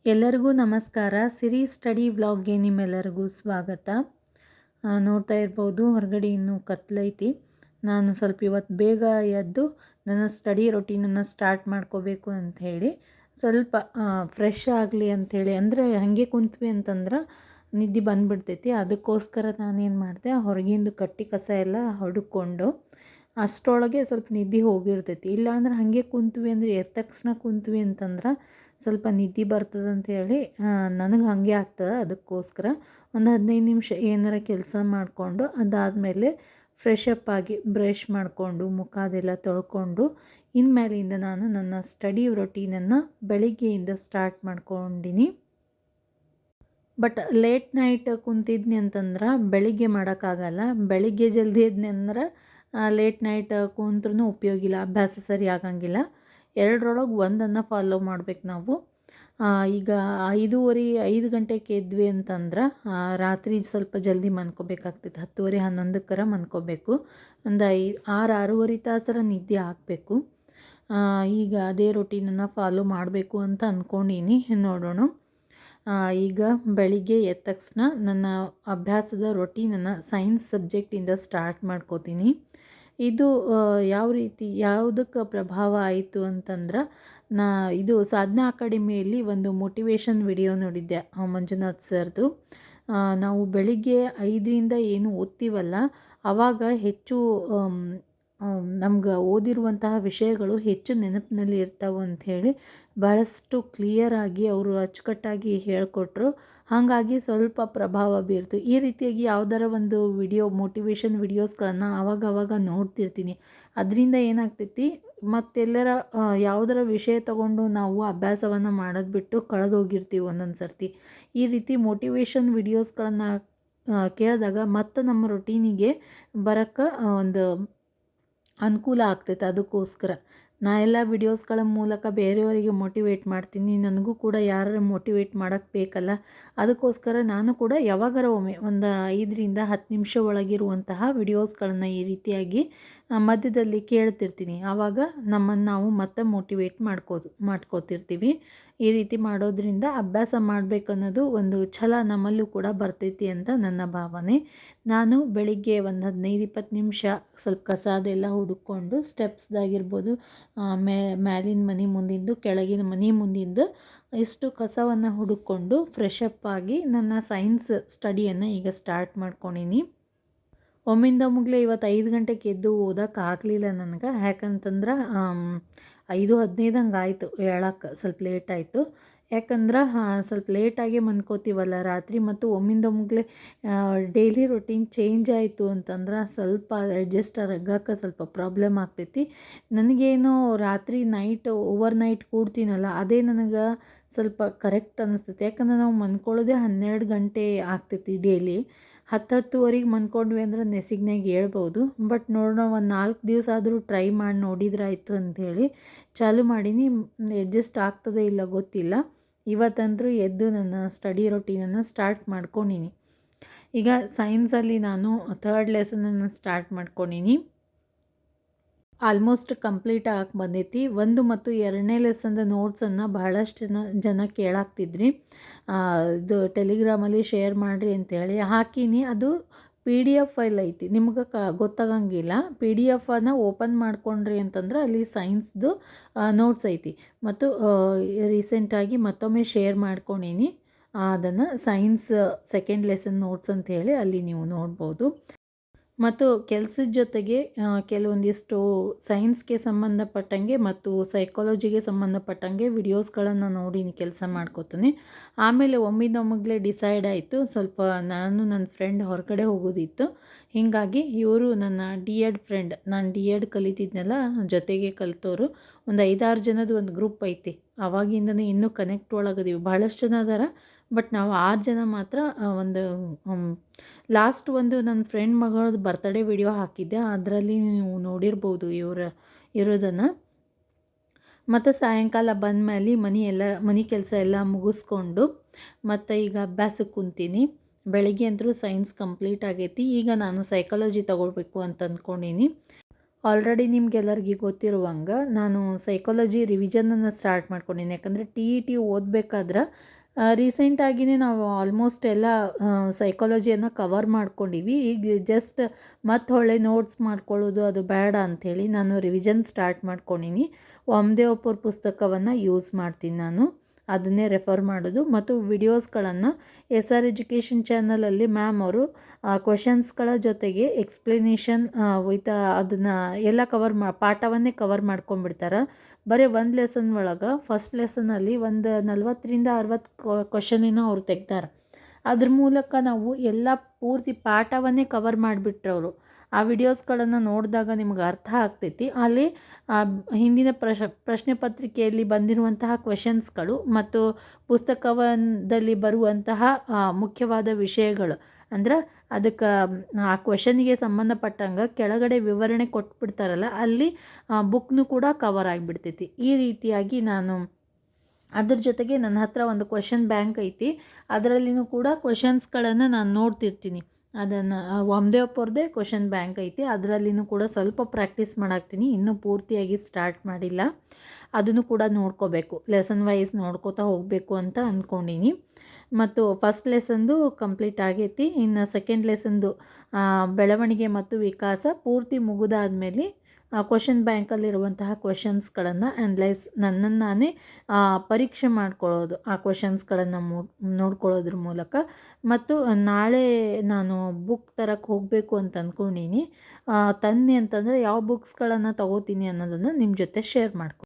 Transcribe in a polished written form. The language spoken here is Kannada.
ಎಲ್ಲರಿಗೂ ನಮಸ್ಕಾರ. ಸಿರಿ ಸ್ಟಡಿ ವ್ಲಾಗ್ಗೆ ನಿಮ್ಮೆಲ್ಲರಿಗೂ ಸ್ವಾಗತ. ನೋಡ್ತಾ ಇರ್ಬೋದು ಹೊರಗಡೆ ಇನ್ನೂ ಕತ್ಲೈತಿ. ನಾನು ಸ್ವಲ್ಪ ಇವತ್ತು ಬೇಗ ಎದ್ದು ನನ್ನ ಸ್ಟಡಿ ರೊಟೀನನ್ನು ಸ್ಟಾರ್ಟ್ ಮಾಡ್ಕೋಬೇಕು ಅಂಥೇಳಿ ಸ್ವಲ್ಪ ಫ್ರೆಶ್ ಆಗಲಿ ಅಂಥೇಳಿ, ಅಂದರೆ ಹಾಗೆ ಕುಂತ್ವಿ ಅಂತಂದ್ರೆ ನಿದ್ದೆ ಬಂದುಬಿಡ್ತೈತಿ. ಅದಕ್ಕೋಸ್ಕರ ನಾನೇನು ಮಾಡಿದೆ, ಹೊರಗಿಂದು ಕಟ್ಟಿ ಕಸ ಎಲ್ಲ ಹೊಡ್ಕೊಂಡು ಅಷ್ಟರೊಳಗೆ ಸ್ವಲ್ಪ ನಿದ್ದೆ ಹೋಗಿರ್ತೈತಿ. ಇಲ್ಲಾಂದ್ರೆ ಹಾಗೆ ಕುಂತ್ವಿ ಅಂದರೆ ಎದ್ದ ತಕ್ಷಣ ಕುಂತ್ವಿ ಅಂತಂದ್ರೆ ಸ್ವಲ್ಪ ನಿದ್ದೆ ಬರ್ತದೆ ಅಂಥೇಳಿ ನನಗೆ ಹಾಗೆ ಆಗ್ತದೆ. ಅದಕ್ಕೋಸ್ಕರ ಒಂದು 15 ನಿಮಿಷ ಏನಾರ ಕೆಲಸ ಮಾಡಿಕೊಂಡು ಅದಾದಮೇಲೆ ಫ್ರೆಶ್ ಅಪ್ ಆಗಿ ಬ್ರಷ್ ಮಾಡಿಕೊಂಡು ಮುಖ ಅದೆಲ್ಲ ತೊಳ್ಕೊಂಡು ಇನ್ಮೇಲಿಂದ ನಾನು ನನ್ನ ಸ್ಟಡಿ ರೊಟೀನನ್ನು ಬೆಳಿಗ್ಗೆಯಿಂದ ಸ್ಟಾರ್ಟ್ ಮಾಡ್ಕೊಂಡಿನಿ. ಬಟ್ ಲೇಟ್ ನೈಟ್ ಕುಂತಿದ್ನಿ ಅಂತಂದ್ರೆ ಬೆಳಿಗ್ಗೆ ಮಾಡೋಕ್ಕಾಗಲ್ಲ. ಬೆಳಿಗ್ಗೆ ಜಲ್ದಿ ಎದ್ನಿ ಅಂದ್ರೆ ಲೇಟ್ ನೈಟ್ ಕುಂತ್ರೂ ಉಪಯೋಗ ಇಲ್ಲ, ಅಭ್ಯಾಸ ಸರಿ ಆಗಂಗಿಲ್ಲ. ಎರಡರೊಳಗೆ ಒಂದನ್ನು ಫಾಲೋ ಮಾಡ್ಬೇಕು ನಾವು. ಈಗ 5 ಗಂಟೆಗೆ ಎದ್ವಿ ಅಂತಂದ್ರೆ ರಾತ್ರಿ ಸ್ವಲ್ಪ ಜಲ್ದಿ ಮನ್ಕೋಬೇಕಾಗ್ತೈತೆ. 10:30 11 ಮನ್ಕೋಬೇಕು. ಒಂದು 6-6.5 ತಾಸರ ನಿದ್ದೆ ಆಗಬೇಕು. ಈಗ ಅದೇ ರೊಟೀನನ್ನು ಫಾಲೋ ಮಾಡಬೇಕು ಅಂತ ಅಂದ್ಕೊಂಡೀನಿ. ನೋಡೋಣ. ಈಗ ಬೆಳಿಗ್ಗೆ ಎದ್ದ ತಕ್ಷಣ ನನ್ನ ಅಭ್ಯಾಸದ ರೊಟೀನನ್ನು ಸೈನ್ಸ್ ಸಬ್ಜೆಕ್ಟಿಂದ ಸ್ಟಾರ್ಟ್ ಮಾಡ್ಕೋತೀನಿ. ಇದು ಯಾವ ರೀತಿ ಯಾವುದಕ್ಕೆ ಪ್ರಭಾವ ಆಯಿತು ಅಂತಂದ್ರೆ, ಇದು ಸಾಧನಾ ಅಕಾಡೆಮಿಯಲ್ಲಿ ಒಂದು ಮೋಟಿವೇಶನ್ ವಿಡಿಯೋ ನೋಡಿದ್ದೆ, ಮಂಜುನಾಥ್ ಸರ್ದು. ನಾವು ಬೆಳಿಗ್ಗೆ 5ರಿಂದ ಏನು ಓದ್ತೀವಲ್ಲ ಆವಾಗ ಹೆಚ್ಚು ನಮ್ಗೆ ಓದಿರುವಂತಹ ವಿಷಯಗಳು ಹೆಚ್ಚು ನೆನಪಿನಲ್ಲಿ ಇರ್ತಾವೆ ಅಂಥೇಳಿ ಭಾಳಷ್ಟು ಕ್ಲಿಯರಾಗಿ ಅವರು ಅಚ್ಚುಕಟ್ಟಾಗಿ ಹೇಳಿಕೊಟ್ರು. ಹಾಗಾಗಿ ಸ್ವಲ್ಪ ಪ್ರಭಾವ ಬೀರ್ತು. ಈ ರೀತಿಯಾಗಿ ಯಾವುದರ ಒಂದು ಮೋಟಿವೇಶನ್ ವಿಡಿಯೋಸ್ಗಳನ್ನು ಆವಾಗವಾಗ ನೋಡ್ತಿರ್ತೀನಿ. ಅದರಿಂದ ಏನಾಗ್ತೈತಿ, ಮತ್ತೆಲ್ಲರ ಯಾವುದರ ವಿಷಯ ತಗೊಂಡು ನಾವು ಅಭ್ಯಾಸವನ್ನು ಮಾಡೋದು ಬಿಟ್ಟು ಕಳೆದೋಗಿರ್ತೀವಿ ಒಂದೊಂದು ಸರ್ತಿ. ಈ ರೀತಿ ಮೋಟಿವೇಶನ್ ವಿಡಿಯೋಸ್ಗಳನ್ನು ಕೇಳಿದಾಗ ಮತ್ತೆ ನಮ್ಮ ರೊಟೀನಿಗೆ ಬರೋಕ್ಕೆ ಒಂದು ಅನುಕೂಲ ಆಗ್ತೈತೆ. ಅದಕ್ಕೋಸ್ಕರ ನಾ ಎಲ್ಲ ವಿಡಿಯೋಸ್ಗಳ ಮೂಲಕ ಬೇರೆಯವರಿಗೆ ಮೋಟಿವೇಟ್ ಮಾಡ್ತೀನಿ. ನನಗೂ ಕೂಡ ಯಾರು ಮೋಟಿವೇಟ್ ಮಾಡೋಕ್ಕೆ ಬೇಕಲ್ಲ. ಅದಕ್ಕೋಸ್ಕರ ನಾನು ಕೂಡ ಯಾವಾಗಾರ ಒಮ್ಮೆ ಒಂದು 5ರಿಂದ 10 ನಿಮಿಷ ಒಳಗಿರುವಂತಹ ವಿಡಿಯೋಸ್ಗಳನ್ನು ಈ ರೀತಿಯಾಗಿ ಮಧ್ಯದಲ್ಲಿ ಕೇಳ್ತಿರ್ತೀನಿ. ಆವಾಗ ನಮ್ಮನ್ನು ನಾವು ಮತ್ತೆ ಮೋಟಿವೇಟ್ ಮಾಡ್ಕೋತಿರ್ತೀವಿ. ಈ ರೀತಿ ಮಾಡೋದ್ರಿಂದ ಅಭ್ಯಾಸ ಮಾಡಬೇಕನ್ನೋದು ಒಂದು ಛಲ ನಮ್ಮಲ್ಲೂ ಕೂಡ ಬರ್ತೈತಿ ಅಂತ ನನ್ನ ಭಾವನೆ. ನಾನು ಬೆಳಿಗ್ಗೆ ಒಂದು 15-20 ನಿಮಿಷ ಸ್ವಲ್ಪ ಕಸ ಅದೆಲ್ಲ ಹುಡುಕೊಂಡು ಸ್ಟೆಪ್ಸ್ದಾಗಿರ್ಬೋದು, ಮ್ಯಾಲಿನ ಮನೆ ಮುಂದಿಂದು ಕೆಳಗಿನ ಮನೆ ಮುಂದಿಂದು ಇಷ್ಟು ಕಸವನ್ನು ಹುಡುಕೊಂಡು ಫ್ರೆಶ್ ಅಪ್ ಆಗಿ ನನ್ನ ಸೈನ್ಸ್ ಸ್ಟಡಿಯನ್ನು ಈಗ ಸ್ಟಾರ್ಟ್ ಮಾಡ್ಕೊಂಡೀನಿ. ಒಮ್ಮಿಂದೊಮ್ಮೆಲೆ ಇವತ್ತು 5 ಗಂಟೆಗೆ ಎದ್ದು ಓದೋಕೆ ಆಗಲಿಲ್ಲ ನನಗೆ. ಯಾಕಂತಂದ್ರೆ 5:15 ಹಂಗೆ ಆಯಿತು ಹೇಳೋಕ್ಕೆ. ಸ್ವಲ್ಪ ಲೇಟ್ ಆಯಿತು. ಯಾಕಂದ್ರೆ ಸ್ವಲ್ಪ ಲೇಟಾಗಿ ಮನ್ಕೋತೀವಲ್ಲ ರಾತ್ರಿ, ಮತ್ತು ಒಮ್ಮಿಂದೊಮ್ಮೆಲೆ ಡೈಲಿ ರೊಟೀನ್ ಚೇಂಜ್ ಆಯಿತು ಅಂತಂದ್ರೆ ಸ್ವಲ್ಪ ಅಡ್ಜಸ್ಟ್ ಆಗೋಕ್ಕೆ ಸ್ವಲ್ಪ ಪ್ರಾಬ್ಲಮ್ ಆಗ್ತೈತಿ. ನನಗೇನು ರಾತ್ರಿ ಓವರ್ ನೈಟ್ ಕೂಡ್ತೀನಲ್ಲ ಅದೇ ನನಗೆ ಸ್ವಲ್ಪ ಕರೆಕ್ಟ್ ಅನ್ನಿಸ್ತೈತಿ. ಯಾಕಂದ್ರೆ ನಾವು ಮನ್ಕೊಳ್ಳೋದೇ 12 ಗಂಟೆ ಆಗ್ತೈತಿ ಡೈಲಿ. 10-10:30ಗೆ ಮನ್ಕೊಂಡ್ವಿ ಅಂದ್ರೆ ನೆಸಿಗ್ನಾಗ ಹೇಳ್ಬೋದು. ಬಟ್ ನೋಡೋಣ, ಒಂದು 4 ದಿವಸ ಆದರೂ ಟ್ರೈ ಮಾಡಿ ನೋಡಿದ್ರಾಯ್ತು ಅಂಥೇಳಿ ಚಾಲು ಮಾಡೀನಿ. ಅಡ್ಜಸ್ಟ್ ಆಗ್ತದೆ ಇಲ್ಲ ಗೊತ್ತಿಲ್ಲ. ಇವತ್ತಂತರೂ ಎದ್ದು ನನ್ನ ಸ್ಟಡಿ ರೊಟೀನನ್ನು ಸ್ಟಾರ್ಟ್ ಮಾಡ್ಕೊಂಡೀನಿ. ಈಗ ಸೈನ್ಸಲ್ಲಿ ನಾನು 3rd ಲೆಸನನ್ನು ಸ್ಟಾರ್ಟ್ ಮಾಡ್ಕೊಂಡೀನಿ. ಆಲ್ಮೋಸ್ಟ್ ಕಂಪ್ಲೀಟ್ ಆಗಕ್ಕೆ ಬಂದೈತಿ. 1 ಮತ್ತು 2ನೇ ಲೆಸನ್ದ ನೋಟ್ಸನ್ನು ಬಹಳಷ್ಟು ಜನ ಕೇಳಾಕ್ತಿದ್ರಿ. ಇದು ಟೆಲಿಗ್ರಾಮಲ್ಲಿ ಶೇರ್ ಮಾಡಿರಿ ಅಂತೇಳಿ ಹಾಕೀನಿ. ಅದು PDF ಫೈಲ್ ಐತಿ, ನಿಮ್ಗೆ ಗೊತ್ತಾಗಂಗಿಲ್ಲ. PDF ಓಪನ್ ಮಾಡ್ಕೊಂಡ್ರಿ ಅಂತಂದ್ರೆ ಅಲ್ಲಿ ಸೈನ್ಸ್ದು ನೋಟ್ಸ್ ಐತಿ. ಮತ್ತು ರೀಸೆಂಟಾಗಿ ಮತ್ತೊಮ್ಮೆ ಶೇರ್ ಮಾಡ್ಕೊಂಡೀನಿ. ಅದನ್ನು ಸೈನ್ಸ್ 2nd ಲೆಸನ್ ನೋಟ್ಸ್ ಅಂಥೇಳಿ ಅಲ್ಲಿ ನೀವು ನೋಡ್ಬೋದು. ಮತ್ತು ಕೆಲಸದ ಜೊತೆಗೆ ಕೆಲವೊಂದಿಷ್ಟು ಸೈನ್ಸ್ಗೆ ಸಂಬಂಧಪಟ್ಟಂಗೆ ಮತ್ತು ಸೈಕಾಲಜಿಗೆ ಸಂಬಂಧಪಟ್ಟಂಗೆ ವಿಡಿಯೋಸ್ಗಳನ್ನು ನೋಡಿ ಕೆಲಸ ಮಾಡ್ಕೋತೀನಿ. ಆಮೇಲೆ ಒಮ್ಮಿಂದೊಮ್ಮೆಲೆ ಡಿಸೈಡ್ ಆಯಿತು, ಸ್ವಲ್ಪ ನಾನು ನನ್ನ ಫ್ರೆಂಡ್ ಹೊರಗಡೆ ಹೋಗೋದಿತ್ತು. ಹೀಗಾಗಿ ಇವರು ನನ್ನ D.Ed ಫ್ರೆಂಡ್, ನಾನು D.Ed ಕಲಿತಿದ್ನಲ್ಲ ಜೊತೆಗೆ ಕಲಿತವರು, ಒಂದು 5-6 ಜನದ ಒಂದು ಗ್ರೂಪ್ ಐತಿ. ಆವಾಗಿಂದನೇ ಇನ್ನೂ ಕನೆಕ್ಟ್ ಒಳಗದೀವಿ. ಭಾಳಷ್ಟು ಜನ ಅದಾರ, ಬಟ್ ನಾವು 6 ಜನ ಮಾತ್ರ. ಒಂದು ಲಾಸ್ಟ್ ಒಂದು ನನ್ನ ಫ್ರೆಂಡ್ ಮಗಳದ್ದು ಬರ್ತ್ಡೇ ವಿಡಿಯೋ ಹಾಕಿದ್ದೆ, ಅದರಲ್ಲಿ ನೀವು ನೋಡಿರ್ಬೋದು ಇರೋದನ್ನು. ಮತ್ತು ಸಾಯಂಕಾಲ ಬಂದಮೇಲೆ ಮನೆ ಕೆಲಸ ಎಲ್ಲ ಮುಗಿಸ್ಕೊಂಡು ಮತ್ತು ಈಗ ಅಭ್ಯಾಸಕ್ಕೆ ಕುಂತೀನಿ. ಬೆಳಿಗ್ಗೆ ಅಂತರೂ ಸೈನ್ಸ್ ಕಂಪ್ಲೀಟ್ ಆಗೈತಿ. ಈಗ ನಾನು ಸೈಕಾಲಜಿ ತೊಗೊಳ್ಬೇಕು ಅಂತ ಅಂದ್ಕೊಂಡೀನಿ. ಆಲ್ರೆಡಿ ನಿಮ್ಗೆಲ್ಲರಿಗೂ ಗೊತ್ತಿರುವಂಗೆ ನಾನು ಸೈಕಾಲಜಿ ರಿವಿಷನನ್ನು ಸ್ಟಾರ್ಟ್ ಮಾಡ್ಕೊಂಡಿನಿ. ಯಾಕಂದರೆ ಟಿ ಇ ಟಿ ಓದಬೇಕಾದ್ರೆ ರೀಸೆಂಟಾಗಿಯೇ ನಾವು ಆಲ್ಮೋಸ್ಟ್ ಎಲ್ಲ ಸೈಕಾಲಜಿಯನ್ನು ಕವರ್ ಮಾಡ್ಕೊಂಡೀವಿ. ಈಗ ಜಸ್ಟ್ ಮತ್ತೆ ಹೊಳ್ಳಿ ನೋಟ್ಸ್ ಮಾಡ್ಕೊಳ್ಳೋದು ಅದು ಬೇಡ ಅಂಥೇಳಿ ನಾನು ರಿವಿಷನ್ ಸ್ಟಾರ್ಟ್ ಮಾಡ್ಕೊಂಡೀನಿ. ವಾಮದೇವಪ್ಪವ್ರ ಪುಸ್ತಕವನ್ನು ಯೂಸ್ ಮಾಡ್ತೀನಿ ನಾನು. ಅದನ್ನೇ ರೆಫರ್ ಮಾಡೋದು ಮತ್ತು ವಿಡಿಯೋಸ್ಗಳನ್ನು ಎಸ್ ಆರ್ ಎಜುಕೇಷನ್ ಚಾನಲಲ್ಲಿ ಮ್ಯಾಮ್ ಅವರು ಕ್ವೆಶನ್ಸ್ಗಳ ಜೊತೆಗೆ ಎಕ್ಸ್ಪ್ಲನೇಷನ್ ವಿತ್ ಅದನ್ನು ಎಲ್ಲ ಪಾಠವನ್ನೇ ಕವರ್ ಮಾಡ್ಕೊಂಡ್ಬಿಡ್ತಾರೆ. ಬರೀ ಒಂದು ಲೆಸನ್ ಒಳಗೆ ಫಸ್ಟ್ ಲೆಸನಲ್ಲಿ ಒಂದು 40ರಿಂದ 60 ಕ್ವೆಶನಿನ ಅವ್ರು ತೆಗ್ದಾರೆ. ಅದ್ರ ಮೂಲಕ ನಾವು ಎಲ್ಲ ಪೂರ್ತಿ ಪಾಠವನ್ನೇ ಕವರ್ ಮಾಡಿಬಿಟ್ರವರು. ಆ ವಿಡಿಯೋಸ್ಗಳನ್ನು ನೋಡಿದಾಗ ನಿಮ್ಗೆ ಅರ್ಥ ಆಗ್ತೈತಿ. ಅಲ್ಲಿ ಹಿಂದಿನ ಪ್ರಶ್ನೆ ಪತ್ರಿಕೆಯಲ್ಲಿ ಬಂದಿರುವಂತಹ ಕ್ವೆಶನ್ಸ್ಗಳು ಮತ್ತು ಪುಸ್ತಕದಲ್ಲಿ ಬರುವಂತಹ ಮುಖ್ಯವಾದ ವಿಷಯಗಳು ಅಂದ್ರೆ ಅದಕ್ಕೆ ಆ ಕ್ವೆಶನಿಗೆ ಸಂಬಂಧಪಟ್ಟಂಗೆ ಕೆಳಗಡೆ ವಿವರಣೆ ಕೊಟ್ಬಿಡ್ತಾರಲ್ಲ, ಅಲ್ಲಿ ಬುಕ್ನು ಕೂಡ ಕವರ್ ಆಗಿಬಿಡ್ತೈತಿ. ಈ ರೀತಿಯಾಗಿ ನಾನು ಅದ್ರ ಜೊತೆಗೆ ನನ್ನ ಹತ್ರ ಒಂದು ಕ್ವೆಶನ್ ಬ್ಯಾಂಕ್ ಐತಿ. ಅದರಲ್ಲಿನೂ ಕೂಡ ಕ್ವೆಶನ್ಸ್ಗಳನ್ನು ನಾನು ನೋಡ್ತಿರ್ತೀನಿ. ಅದನ್ನು ವಾಮದೇವಪ್ಪವ್ರದ್ದೇ ಕ್ವೆಶನ್ ಬ್ಯಾಂಕ್ ಐತಿ. ಅದರಲ್ಲಿನೂ ಕೂಡ ಸ್ವಲ್ಪ ಪ್ರಾಕ್ಟೀಸ್ ಮಾಡಾಕ್ತೀನಿ. ಇನ್ನೂ ಪೂರ್ತಿಯಾಗಿ ಸ್ಟಾರ್ಟ್ ಮಾಡಿಲ್ಲ. ಅದನ್ನು ಕೂಡ ನೋಡ್ಕೋಬೇಕು, ಲೆಸನ್ ವೈಸ್ ನೋಡ್ಕೋತಾ ಹೋಗಬೇಕು ಅಂತ ಅಂದ್ಕೊಂಡೀನಿ. ಮತ್ತು ಫಸ್ಟ್ ಲೆಸನ್ದು ಕಂಪ್ಲೀಟ್ ಆಗೈತಿ. ಇನ್ನು ಸೆಕೆಂಡ್ ಲೆಸನ್ದು ಬೆಳವಣಿಗೆ ಮತ್ತು ವಿಕಾಸ ಪೂರ್ತಿ ಮುಗಿದಾದ್ಮೇಲೆ ಕ್ವೆಶನ್ ಬ್ಯಾಂಕಲ್ಲಿರುವಂತಹ ಕ್ವೆಶನ್ಸ್ಗಳನ್ನು ಅನಲೈಸ್ ನನ್ನನ್ನು ನಾನೇ ಪರೀಕ್ಷೆ ಮಾಡ್ಕೊಳ್ಳೋದು ಆ ಕ್ವೆಶನ್ಸ್ಗಳನ್ನು ನೋಡ್ಕೊಳ್ಳೋದ್ರ ಮೂಲಕ. ಮತ್ತು ನಾಳೆ ನಾನು ಬುಕ್ ತರಕ್ಕೆ ಹೋಗಬೇಕು ಅಂತ ಅಂದ್ಕೊಂಡೀನಿ. ತನ್ನಿ ಅಂತಂದರೆ ಯಾವ ಬುಕ್ಸ್ಗಳನ್ನು ತಗೋತೀನಿ ಅನ್ನೋದನ್ನು ನಿಮ್ಮ ಜೊತೆ ಶೇರ್ ಮಾಡ್ಕೊ